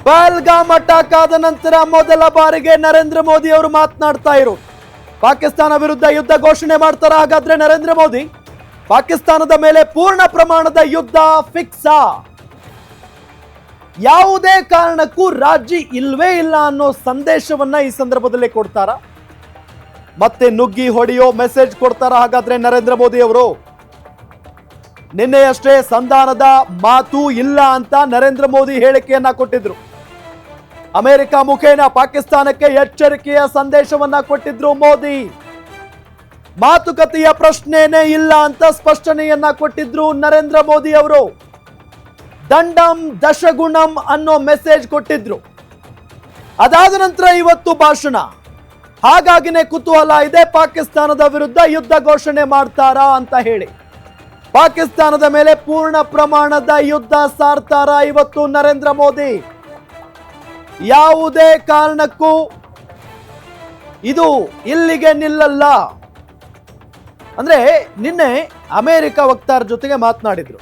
Pahalgam attack ಆದ ನಂತರ ಮೊದಲ ಬಾರಿಗೆ ನರೇಂದ್ರ ಮೋದಿ ಅವರು ಮಾತನಾಡ್ತಾ ಇರೋದು ಪಾಕಿಸ್ತಾನ ವಿರುದ್ಧ ಯುದ್ಧ ಘೋಷಣೆ ಮಾಡ್ತಾರ. ಹಾಗಾದ್ರೆ ನರೇಂದ್ರ ಮೋದಿ ಪಾಕಿಸ್ತಾನದ ಮೇಲೆ ಪೂರ್ಣ ಪ್ರಮಾಣದ ಯುದ್ಧ ಫಿಕ್ಸಾ? ಯಾವುದೇ ಕಾರಣಕ್ಕೂ ರಾಜಿ ಇಲ್ವೇ ಇಲ್ಲ ಅನ್ನೋ ಸಂದೇಶವನ್ನ ಈ ಸಂದರ್ಭದಲ್ಲಿ ಕೊಡ್ತಾರ, ಮತ್ತೆ ನುಗ್ಗಿ ಹೊಡೆಯೋ ಮೆಸೇಜ್ ಕೊಡ್ತಾರ? ಹಾಗಾದ್ರೆ ನರೇಂದ್ರ ಮೋದಿ ಅವರು ನಿನ್ನೆಯಷ್ಟೇ ಸಂಧಾನದ ಮಾತು ಇಲ್ಲ ಅಂತ ನರೇಂದ್ರ ಮೋದಿ ಹೇಳಿಕೆಯನ್ನ ಕೊಟ್ಟಿದ್ರು. ಅಮೆರಿಕ ಮುಖೇನ ಪಾಕಿಸ್ತಾನಕ್ಕೆ ಎಚ್ಚರಿಕೆಯ ಸಂದೇಶವನ್ನ ಕೊಟ್ಟಿದ್ರು ಮೋದಿ. ಮಾತುಕತೆಯ ಪ್ರಶ್ನೆನೇ ಇಲ್ಲ ಅಂತ ಸ್ಪಷ್ಟನೆಯನ್ನ ಕೊಟ್ಟಿದ್ರು ನರೇಂದ್ರ ಮೋದಿ ಅವರು. ದಂಡಂ ದಶಗುಣಂ ಅನ್ನೋ ಮೆಸೇಜ್ ಕೊಟ್ಟಿದ್ರು. ಅದಾದ ನಂತರ ಇವತ್ತು ಭಾಷಣ. ಹಾಗಾಗಿನೇ ಕುತೂಹಲ ಇದೆ, ಪಾಕಿಸ್ತಾನದ ವಿರುದ್ಧ ಯುದ್ಧ ಘೋಷಣೆ ಮಾಡ್ತಾರಾ ಅಂತ ಹೇಳಿ. ಪಾಕಿಸ್ತಾನದ ಮೇಲೆ ಪೂರ್ಣ ಪ್ರಮಾಣದ ಯುದ್ಧ ಸಾರ್ತಾರ ಇವತ್ತು ನರೇಂದ್ರ ಮೋದಿ. ಯಾವುದೇ ಕಾರಣಕ್ಕೂ ಇದು ಇಲ್ಲಿಗೆ ನಿಲ್ಲಲ್ಲ. ಅಂದ್ರೆ ನಿನ್ನೆ ಅಮೆರಿಕ ವಕ್ತಾರ ಜೊತೆಗೆ ಮಾತನಾಡಿದ್ರು.